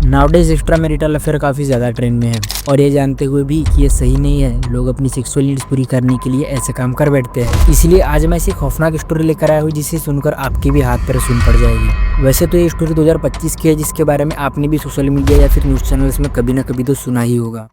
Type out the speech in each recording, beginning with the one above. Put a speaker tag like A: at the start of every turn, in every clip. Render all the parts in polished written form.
A: Nowadays extra marital affair काफ़ी ज़्यादा trend में है और ये जानते हुए भी कि ये सही नहीं है, लोग अपनी सेक्सुअल नीड्स पूरी करने के लिए ऐसे काम कर बैठते हैं। इसलिए आज मैं ऐसी खौफनाक स्टोरी लेकर आया हूँ जिसे सुनकर आपकी भी हाथ पैर सुन पड़ जाएगी। वैसे तो ये स्टोरी 2025 की है, जिसके बारे में आपने भी सोशल मीडिया या फिर न्यूज़ चैनल्स में कभी ना कभी तो सुना ही होगा।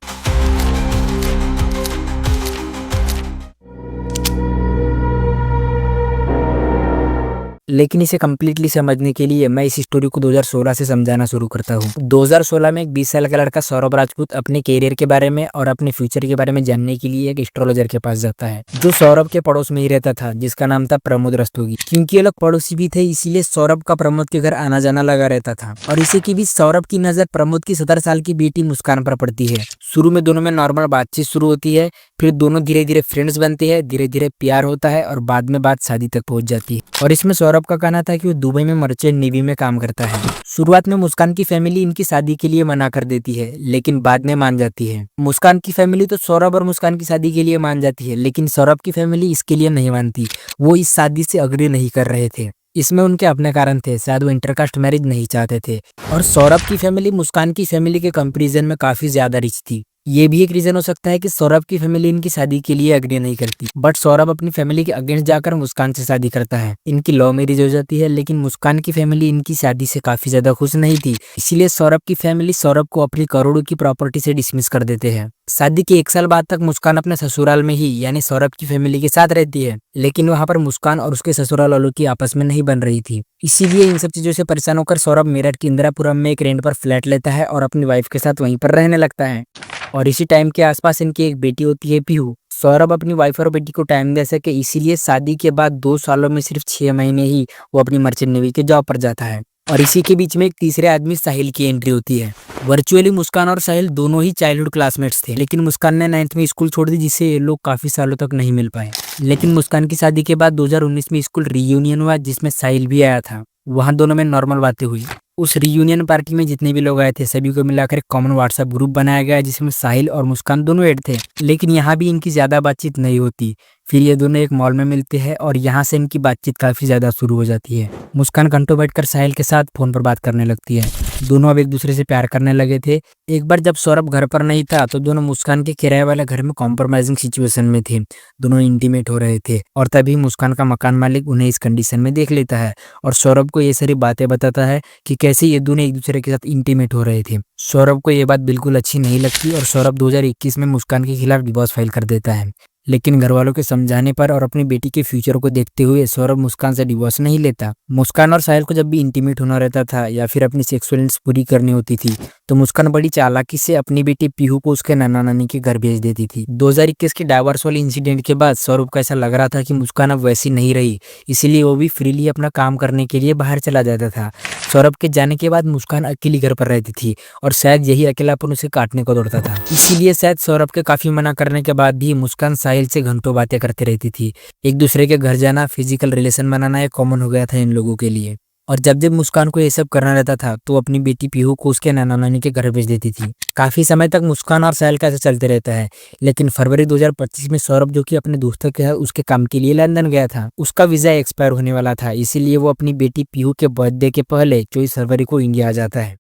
A: लेकिन इसे कम्प्लीटली समझने के लिए मैं इस स्टोरी को 2016 से समझाना शुरू करता हूँ। 2016 में एक 20 साल का लड़का सौरभ राजपूत अपने कैरियर के बारे में और अपने फ्यूचर के बारे में जानने के लिए एक एस्ट्रोलॉजर के पास जाता है, जो सौरभ के पड़ोस में ही रहता था, जिसका नाम था प्रमोद रस्तोगी। क्योंकि ये लोग पड़ोसी भी थे, इसीलिए सौरभ का प्रमोद के घर आना जाना लगा रहता था। और इसी के बीच सौरभ की नजर प्रमोद की 17 साल की बेटी मुस्कान पर पड़ती है। शुरू में दोनों में नॉर्मल बातचीत शुरू होती है, फिर दोनों धीरे धीरे फ्रेंड्स बनते हैं, धीरे धीरे प्यार होता है और बाद में बात शादी तक पहुंच जाती है। और इसमें सौरभ का कहना था कि वो दुबई में मर्चेंट नेवी में काम करता है। शुरुआत में मुस्कान की फैमिली इनकी शादी के लिए मना कर देती है, लेकिन बाद में मान जाती है। मुस्कान की फैमिली तो सौरभ और मुस्कान की शादी के लिए मान जाती है, लेकिन सौरभ की फैमिली इसके लिए नहीं मानती। वो इस शादी से अग्री नहीं कर रहे थे। इसमें उनके अपने कारण थे, शायद वो इंटरकास्ट मैरिज नहीं चाहते थे। और सौरभ की फैमिली मुस्कान की फैमिली के कंपैरिजन में काफी ज्यादा रिच थी। ये भी एक रीजन हो सकता है कि सौरभ की फैमिली इनकी शादी के लिए अग्री नहीं करती, बट सौरभ अपनी फैमिली के अगेंस्ट जाकर मुस्कान से शादी करता है। इनकी लव मैरिज हो जाती है, लेकिन मुस्कान की फैमिली इनकी शादी से काफी ज्यादा खुश नहीं थी। इसीलिए सौरभ की फैमिली सौरभ को अपनी करोड़ों की प्रॉपर्टी से डिसमिस कर देते हैं। शादी के 1 साल बाद तक मुस्कान अपने ससुराल में ही यानी सौरभ की फैमिली के साथ रहती है, लेकिन वहां पर मुस्कान और उसके ससुराल वालों की आपस में नहीं बन रही थी। इसीलिए इन सब चीजों से परेशान होकर सौरभ मेरठ के इंदिरापुरम में एक रेंट पर फ्लैट लेता है और अपनी वाइफ के साथ वहीं पर रहने लगता है। और इसी टाइम के आसपास इनकी एक बेटी होती है पीहू। सौरभ अपनी वाइफ और बेटी को टाइम दे सके, इसीलिए शादी के बाद 2 सालों में सिर्फ 6 महीने ही वो अपनी मर्चेंट नेवी के जॉब पर जाता है। और इसी के बीच में एक तीसरे आदमी साहिल की एंट्री होती है। वर्चुअली मुस्कान और साहिल दोनों ही चाइल्डहुड क्लासमेट्स थे, लेकिन मुस्कान ने 9th में स्कूल छोड़ दी, जिससे ये लोग काफी सालों तक नहीं मिल पाए। लेकिन मुस्कान की शादी के बाद 2019 में स्कूल रीयूनियन हुआ, जिसमें साहिल भी आया था। वहां दोनों में नॉर्मल बातें हुई। उस रीयूनियन पार्टी में जितने भी लोग आए थे, सभी को मिलाकर एक कॉमन व्हाट्सएप ग्रुप बनाया गया, जिसमें साहिल और मुस्कान दोनों ऐड थे। लेकिन यहाँ भी इनकी ज्यादा बातचीत नहीं होती। फिर ये दोनों एक मॉल में मिलते हैं और यहाँ से इनकी बातचीत काफी ज्यादा शुरू हो जाती है। मुस्कान घंटों बैठकर साहिल के साथ फोन पर बात करने लगती है। दोनों अब एक दूसरे से प्यार करने लगे थे। एक बार जब सौरभ घर पर नहीं था, तो दोनों मुस्कान के किराए वाले घर में कॉम्प्रोमाइजिंग सिचुएशन में थे। दोनों इंटीमेट हो रहे थे और तभी मुस्कान का मकान मालिक उन्हें इस कंडीशन में देख लेता है और सौरभ को ये सारी बातें बताता है कि कैसे ये दोनों एक दूसरे के साथ इंटीमेट हो रहे थे। सौरभ को ये बात बिल्कुल अच्छी नहीं लगती और सौरभ 2021 में मुस्कान के खिलाफ डिवोर्स फाइल कर देता है। लेकिन घर वालों के समझाने पर और अपनी बेटी के फ्यूचर को देखते हुए सौरभ मुस्कान से डिवोर्स नहीं लेता। मुस्कान और साहिल को जब भी इंटीमेट होना रहता था या फिर अपनी सेक्सुअल नीड्स पूरी करनी होती थी, तो मुस्कान बड़ी चालाकी से अपनी बेटी पीहू को उसके नाना नानी के घर भेज देती थी। 2021 के डाइवोर्स वाले इंसिडेंट के बाद सौरभ को ऐसा लग रहा था कि मुस्कान अब वैसी नहीं रही, इसीलिए वो भी फ्रीली अपना काम करने के लिए बाहर चला जाता था। सौरभ के जाने के बाद मुस्कान अकेली घर पर रहती थी और शायद यही अकेलापन उसे काटने को दौड़ता था। इसीलिए शायद सौरभ के काफी मना करने के बाद भी मुस्कान साहिल से घंटों बातें करती रहती थी। एक दूसरे के घर जाना, फिजिकल रिलेशन बनाना एक कॉमन हो गया था इन लोगों के लिए। और जब जब मुस्कान को ये सब करना रहता था, तो अपनी बेटी पीहू को उसके नाना नानी के घर भेज देती थी। काफी समय तक मुस्कान और साहिल का ऐसे चलते रहता है। लेकिन फरवरी 2025 में सौरभ, जो कि अपने दोस्तों के उसके काम के लिए लंदन गया था, उसका वीजा एक्सपायर होने वाला था। इसीलिए वो अपनी बेटी पीहू के बर्थडे के पहले 24 फरवरी को इंडिया आ जाता है।